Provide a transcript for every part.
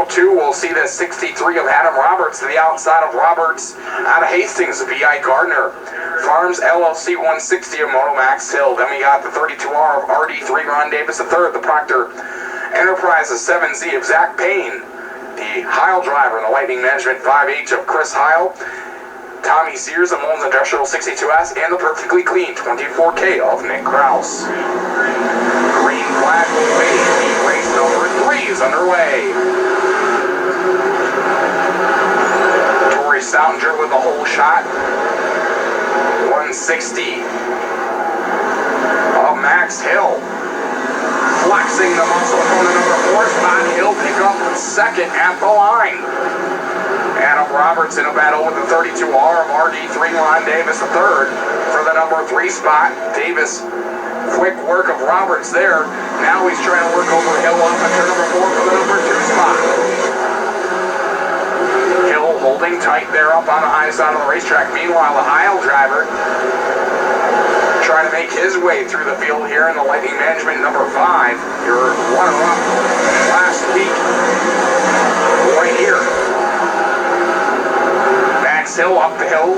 2, we'll see the 63 of Adam Roberts to the outside of Roberts out of Hastings, V.I. Gardner. Farms LLC 160 of Moto Max Hill. Then we got the 32R of RD3 Ron Davis III, the Proctor Enterprises 7Z of Zach Payne, the Heil driver in the Lightning Management 5H of Chris Heil, Tommy Sears of Mullins Industrial 62S, and the Perfectly Clean 24K of Nick Kraus. Green flag will wave. Race number 3 is underway. Tori Stoutinger with the whole shot. 160 of Max Hill. Flexing the muscle from the number 4 spot. He'll pick up second at the line. Adam Roberts in a battle with the 32R of RD3 Ron Davis III for the number 3 spot. Davis, quick work of Roberts there. Now he's trying to work over Hill off at turn number 4 for the number 2 spot. Hill holding tight there up on the high side of the racetrack. Meanwhile, the Heil driver trying to make his way through the field here in the Lightning Management number 5. Your runner-up last week right here. Max Hill up the hill.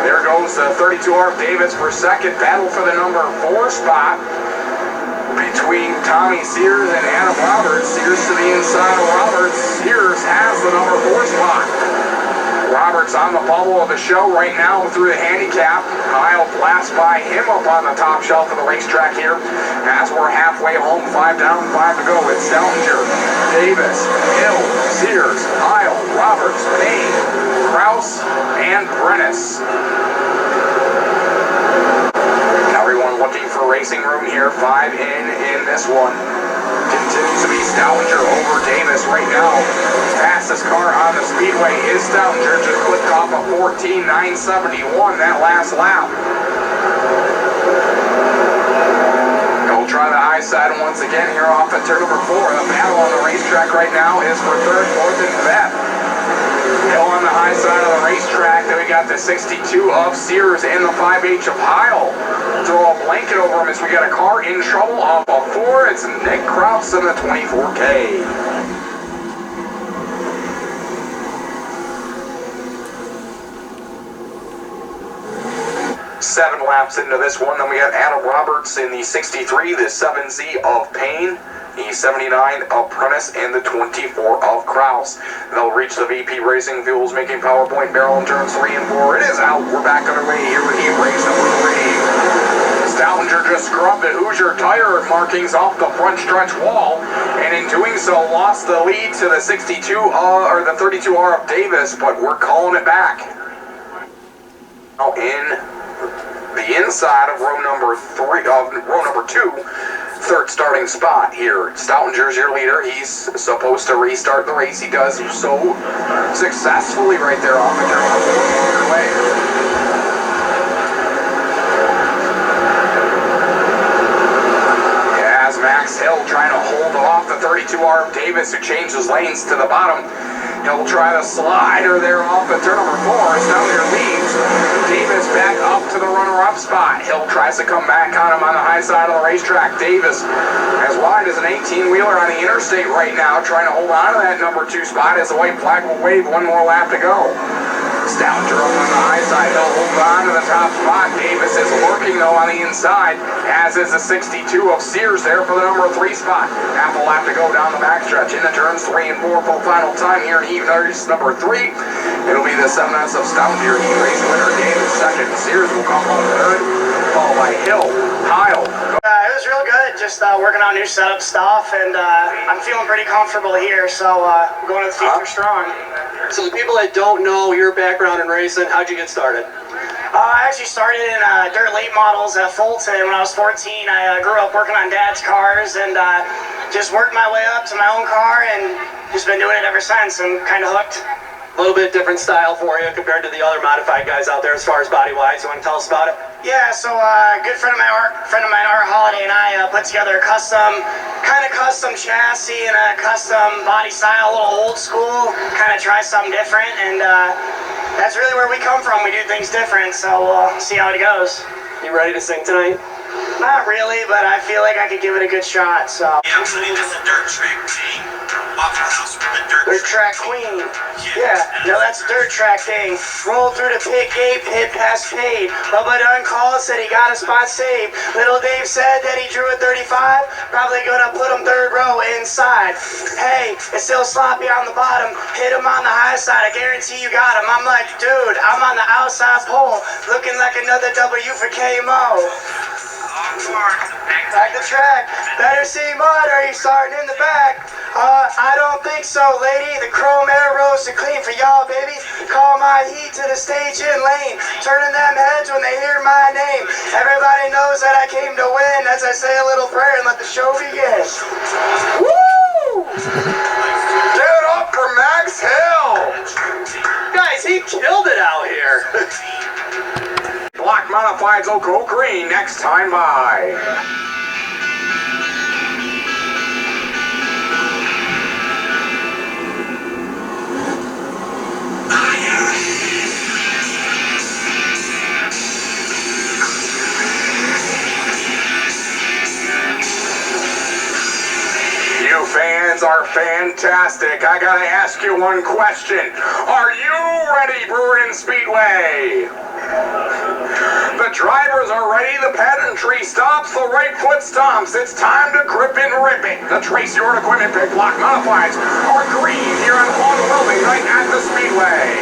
There goes the 32R of Davis for second. Battle for the number 4 spot between Tommy Sears and Adam Roberts. Sears to the inside of Roberts. Sears has the number 4 spot. Roberts on the bubble of the show right now through the handicap. Heil blasts by him up on the top shelf of the racetrack here. As we're halfway home, 5 down, 5 to go. It's Stoutinger, Davis, Hill, Sears, Heil, Roberts, Payne, Kraus, and Brennis. Everyone looking for racing room here. 5 in this one. Continues to be Stoutinger over Davis right now. Fastest car on the speedway is Stoutinger. Just clipped off a 14.971 that last lap. He'll try the high side once again here off at turn number 4. The battle on the racetrack right now is for 3rd, 4th, and 5th. Hill on the high side of the racetrack. Then we got the 62 of Sears and the 5H of Heil. Throw a blanket over him as we got a car in trouble off of 4. It's Nick Kraus in the 24K. Seven laps into this one. Then we got Adam Roberts in the 63, the 7Z of Payne, the 79 of Prentice, and the 24 of Kraus. They'll reach the VP Racing Fuels making PowerPoint barrel in turns 3 and 4. It is out. We're back underway here with heat race number 3. Stoutinger just scrubbed the Hoosier tire markings off the front stretch wall, and in doing so lost the lead to the 62 or the 32R of Davis, but we're calling it back. Now in the inside of row number 2, 3rd starting spot here. Stoutinger's your leader. He's supposed to restart the race. He does so successfully right there off the turn way. Max Hill trying to hold off the 32R of Davis, who changes lanes to the bottom. He'll try the slider there off at turn number 4. Stoutinger leads. Davis back up to the runner-up spot. Hill tries to come back on him on the high side of the racetrack. Davis as wide as an 18-wheeler on the interstate right now, trying to hold on to that number 2 spot as the white flag will wave. 1 more lap to go. Stoutinger up on the high side. He'll hold on to the top spot. Davis is lurking though on the inside, as is the 62 of Sears there for the number 3 spot. Half a lap to go down the backstretch into turns 3 and 4 for the final time here in heat race number 3. It'll be the 7S of Stoutinger, heat race winner. Davis second. Sears will come home third, followed by Hill, Heil. It was real good, just working on new setup stuff, and I'm feeling pretty comfortable here, so going to the future strong. So the people that don't know your background in racing, how'd you get started? I actually started in dirt late models at Fulton when I was 14. I grew up working on Dad's cars and just worked my way up to my own car and just been doing it ever since and kind of hooked. A little bit different style for you compared to the other modified guys out there as far as body-wise. You want to tell us about it? Yeah, so a good friend of mine, Art Holiday, and I put together a custom chassis and a custom body style, a little old school, kind of try something different, and that's really where we come from. We do things different, so we'll see how it goes. You ready to sing tonight? Not really, but I feel like I could give it a good shot, so. Yeah, I'm sitting at the dirt track team. Waffle House with the dirt Dirt track queen. Yeah, no, that's a dirt track thing. Rolled through the pit gate, pit pass paid. Bubba Dunn called, said he got a spot saved. Little Dave said that he drew a 35. Probably gonna put him third row inside. Hey, it's still sloppy on the bottom. Hit him on the high side. I guarantee you got him. I'm like, dude, I'm on the outside pole. Looking like another W for KMO. Back the track. Better see mud, are you starting in the back? I don't think so, lady. The chrome arrows are clean for y'all, baby. Call my heat to the stage in lane. Turning them heads when they hear my name. Everybody knows that I came to win as I say a little prayer and let the show begin. Woo! Give it up for Max Hill! Guys, he killed it out here. Black Modifieds will go green next time by. You fans are fantastic. I gotta ask you one question. Are you ready, Bruin Speedway? The drivers are ready, the pedantry stops, the right foot stomps. It's time to grip and rip it. The Tracy Orr Equipment Pick Block Modifieds are green here on Welding night at the Speedway.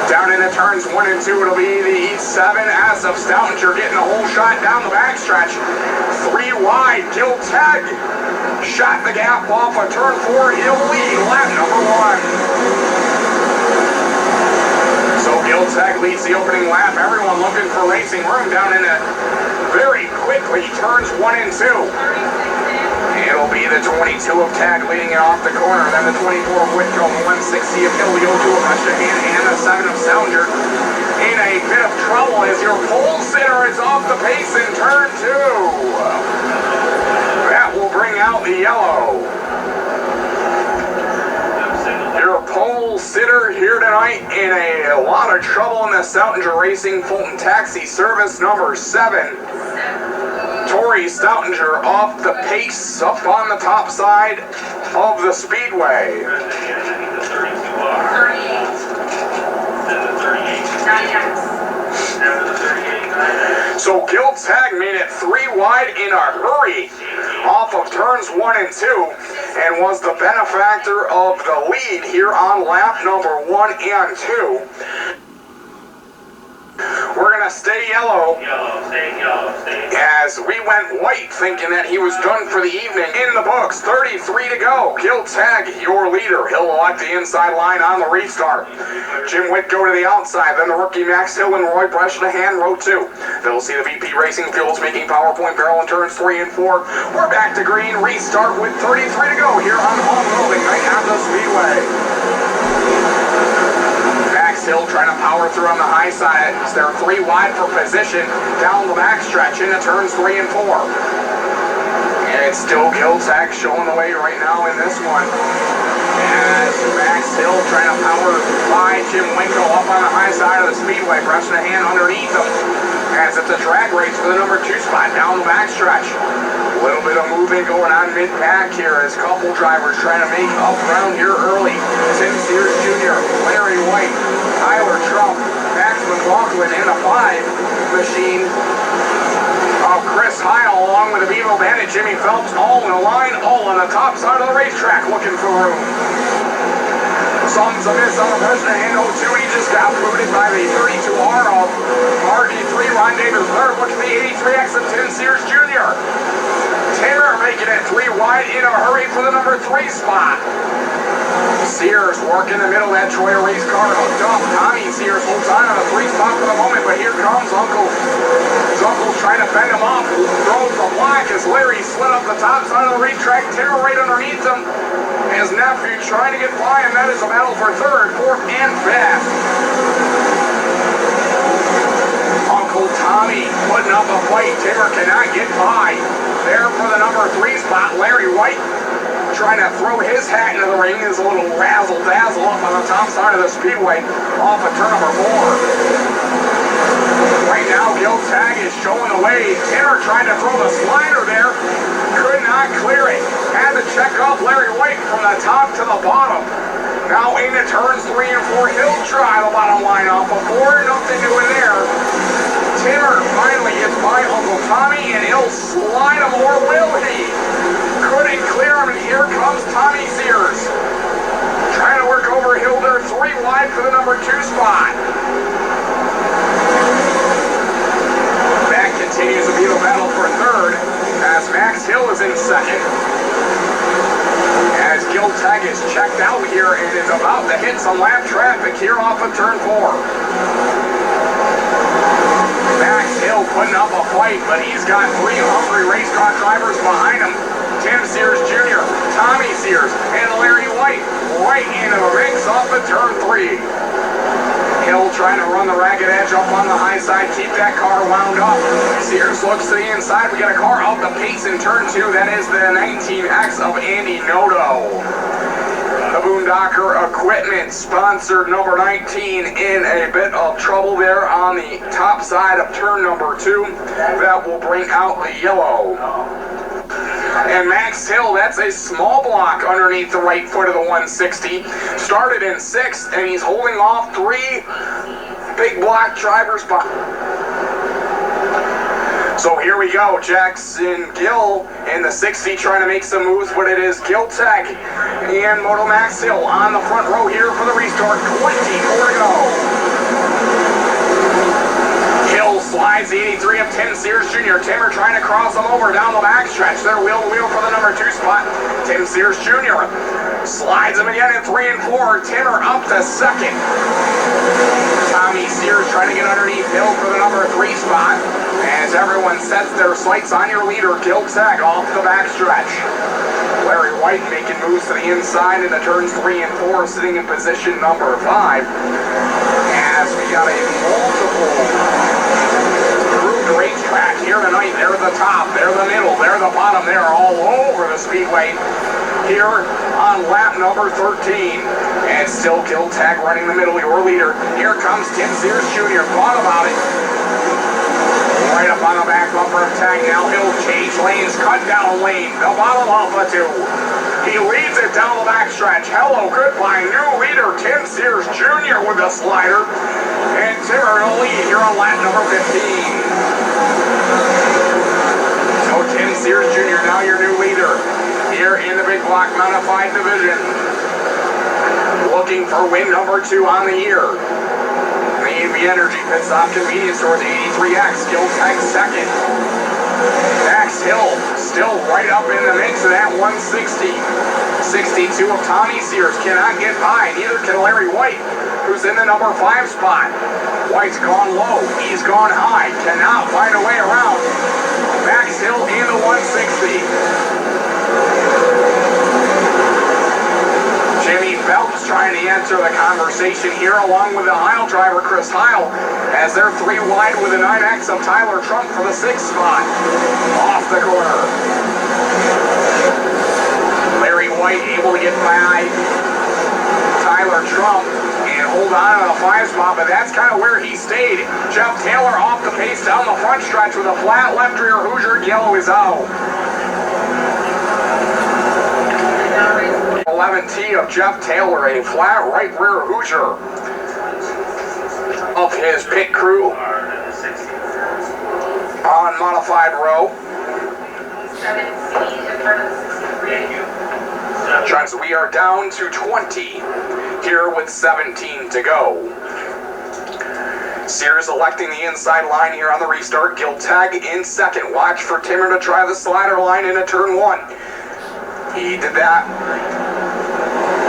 Down into turns 1 and 2, it'll be the E7S of Stoutinger getting a whole shot down the backstretch. 3 wide, Gil Teg shot the gap off of turn 4, he'll lead lap number 1. So Gil Teg leads the opening lap. Everyone looking for racing room down into very quickly turns 1 and 2. It'll be the 22 of Tag leading it off the corner, then the 24 of Whitcomb, the 160 of Ilioto of Rushdahan, and the 7 of Sounder in a bit of trouble as your pole sitter is off the pace in turn 2. That will bring out the yellow. Your pole sitter here tonight in a lot of trouble in the Stoutinger Racing Fulton Taxi Service number 7. Tori Stoutinger off the pace up on the top side of the speedway. 38. So Gil Teg made it 3 wide in a hurry off of turns 1 and 2 and was the benefactor of the lead here on lap number 1 and 2. We're going to stay yellow as we went white thinking that he was done for the evening. In the books, 33 to go. Gil Teg, your leader. He'll elect the inside line on the restart. Jim Witt go to the outside. Then the rookie Max Hill and Roy Bresnahan row 2. They'll see the VP Racing Fuels making PowerPoint barrel in turns 3 and 4. We're back to green. Restart with 33 to go here on Welding night at the Speedway. Hill trying to power through on the high side. They're 3 wide for position down the backstretch into turns 3 and 4. And it's still Gil Teg showing the way right now in this one. As Max Hill trying to power by Jim Winko up on the high side of the speedway. Bresnahan underneath him. As it's a drag race for the number 2 spot down the backstretch. A little bit of movement going on mid-pack here as couple drivers trying to make up ground here early. Tim Sears Jr., Larry White, Tyler Trump, Max McLaughlin, and a 5 machine of Chris Heil along with the Bevo Bandit, Jimmy Phelps, all in a line, all on the top side of the racetrack looking for room. Something's amiss on the Bresnahan 02. He just got booted by the 32R of RD3. Ron Davis third. Look at the 83X of Tim Sears Jr. Taylor making it 3 wide in a hurry for the number 3 spot. Sears working the middle of that Troy race car hooked up. Tommy Sears holds on to the 3 spot for the moment, but here comes Uncle. His uncle's trying to bend him off. Throws the block as Larry slid up the top side of the racetrack. Taylor right underneath him. His nephew trying to get by, and that is a battle for 3rd, 4th, and 5th. Uncle Tommy putting up a fight. Taylor cannot get by. There for the number 3 spot, Larry White trying to throw his hat into the ring. His little razzle-dazzle up on the top side of the speedway off of turn number 4. Right now, Gil Teg is showing the way. Taylor tried to throw the slider there. Could not clear it. Had the check up Larry White from the top to the bottom. Now into turns 3 and 4, he'll try the bottom line off of 4, nothing doing there. Timmer finally gets by Uncle Tommy, and he'll slide him, or will he? Couldn't clear him, and here comes Tommy Sears. Trying to work over Hilder, 3 wide for the number 2 spot. That continues to be the battle for third, as Max Hill is in second. As Gil Tag is checked out here and is about to hit some lap traffic here off of turn 4. Max Hill putting up a fight, but he's got 3 hungry race car drivers behind him. Tim Sears Jr., Tommy Sears, and Larry White right into the mix off of turn 3. Hill trying to run the ragged edge up on the high side, keep that car wound up. Sears looks to the inside. We got a car out the pace in turn 2. That is the 19X of Andy Noto. The Boondocker Equipment sponsored number 19 in a bit of trouble there on the top side of turn number 2. That will bring out the yellow. And Max Hill, that's a small block underneath the right foot of the 160. Started in 6th, and he's holding off 3 big block drivers behind. So here we go, Jackson Gill in the 60 trying to make some moves, but it is Gil Tech and Moto Max Hill on the front row here for the restart. 24 to go. Hill slides the 83 of Tim Sears Jr. Timmer trying to cross him over down the backstretch. They're wheel to wheel for the number 2 spot. Tim Sears Jr. slides him again in 3 and 4. Timmer up to second. Tommy Sears trying to get underneath Hill for the number 3 spot. As everyone sets their sights on your leader, Gil Tech off the backstretch. Larry White making moves to the inside into turns 3 and 4, sitting in position number 5. As we got a multiple racetrack here tonight. They're the top, they're the middle, they're the bottom, they're all over the speedway here on lap number 13. And still Gil Tag running the middle, your leader. Here comes Tim Sears Jr. Thought about it. Right up on the back bumper of Tag. Now he'll change lanes, cut down lane. The bottom off the 2. He leads it down the backstretch. Hello, goodbye, new leader Tim Sears Jr. with the slider. And Timmer in the lead here on lap number 15. So Tim Sears Jr. now your new leader here in the big block modified division. Looking for win number 2 on the year. The AB Energy Pit Stop Convenience Stores 83X. Gil Tech second. Max Hill still right up in the mix of that 160. 62 of Tommy Sears cannot get by. Neither can Larry White, who's in the number 5 spot. White's gone low. He's gone high. Cannot find a way around. Max Hill in the 160. Jimmy Phelps trying to enter the conversation here along with the Heil driver Chris Heil as they're 3 wide with the 9X of Tyler Trump for the 6th spot. Off the corner. Larry White able to get by Tyler Trump and hold on to the 5 spot, but that's kind of where he stayed. Jeff Taylor off the pace down the front stretch with a flat left rear Hoosier. Yellow is out. 11T of Jeff Taylor, a flat right rear Hoosier of his pit crew on modified row. So we are down to 20 here with 17 to go. Sears electing the inside line here on the restart. Gil Tag in second. Watch for Timmer to try the slider line into turn 1. He did that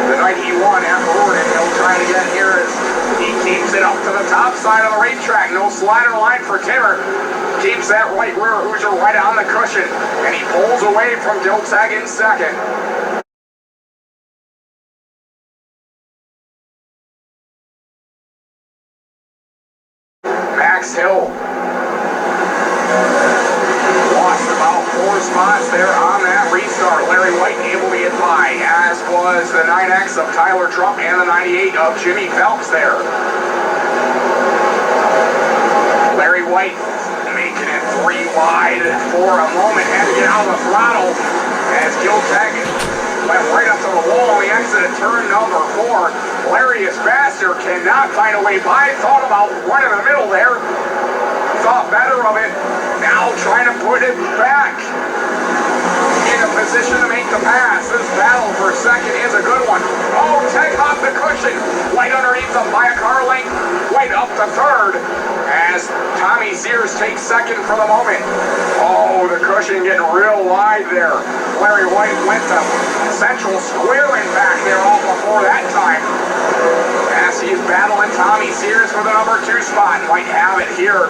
the night he won at Ford, and he'll try to get here as he keeps it up to the top side of the racetrack. No slider line for Timmer. Keeps that right rear Hoosier right on the cushion, and he pulls away from Gil Tag in second. Max Hill lost about 4 spots there on that restart. Larry White able to get by, as was the 9X of Tyler Trump and the 98 of Jimmy Phelps there. Larry White making it 3 wide for a moment. Had to get out of the throttle as Gil Tag went right up to the wall. He exited turn number 4. Larry is faster, cannot find a way by. Thought about one in the middle there. Thought better of it. Now trying to put it back in a position to make the pass. This battle for second is a good one. Oh, Tech off the cushion. Right underneath them by a car length. Right up to third as Tommy Sears takes second for the moment. Oh, the cushion getting real wide there. Larry White went to central squaring back there all before that time. As he's battling Tommy Sears for the number 2 spot. Might have it here.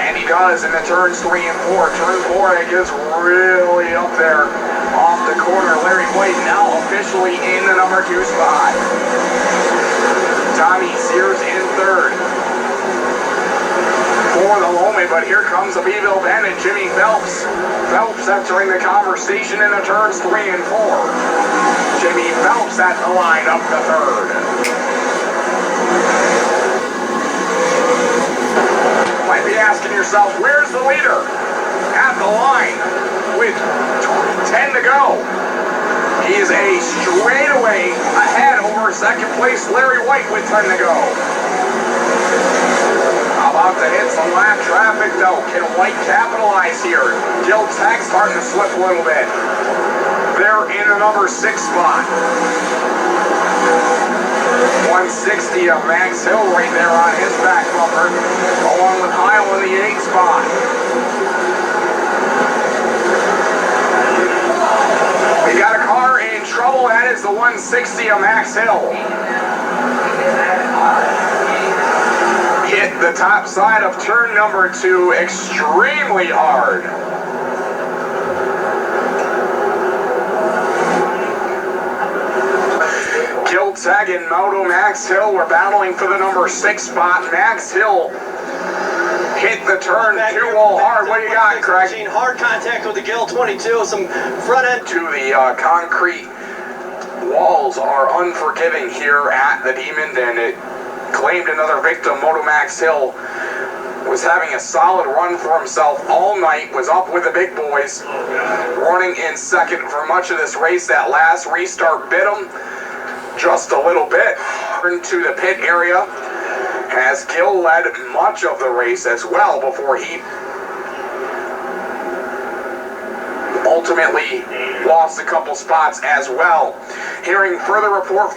And he does in the turns 3 and 4. Turn 4, it gets really up there off the corner. Larry White now officially in the number 2 spot. Tommy Sears in third for the moment, but here comes the Beeville Bandit, Jimmy Phelps. Phelps entering the conversation in the turns 3 and 4. Jimmy Phelps at the line up to third. Might be asking yourself, where's the leader? At the line with 10 to go. He is a straightaway ahead over second place Larry White with 10 to go. About to hit some lap traffic though. Can White capitalize here? Gil Tech starting to slip a little bit. They're in the number 6 spot. 160 of Max Hill right there on his back bumper, along with Heil in the 8th spot. We got a car in trouble. That is the 160 of Max Hill. Hit the top side of turn number 2 extremely hard. Gil Tech and Moto Max Hill were battling for the number 6 spot. Max Hill hit the turn 2 wall hard. What do you got, Craig? Hard contact with the Gil 22, some front end to the concrete walls are unforgiving here at the Demon, and it claimed another victim. Moto Max Hill was having a solid run for himself all night, was up with the big boys, running in second for much of this race. That last restart bit him just a little bit. Into the pit area as Gil led much of the race as well before he ultimately lost a couple spots as well. Hearing further report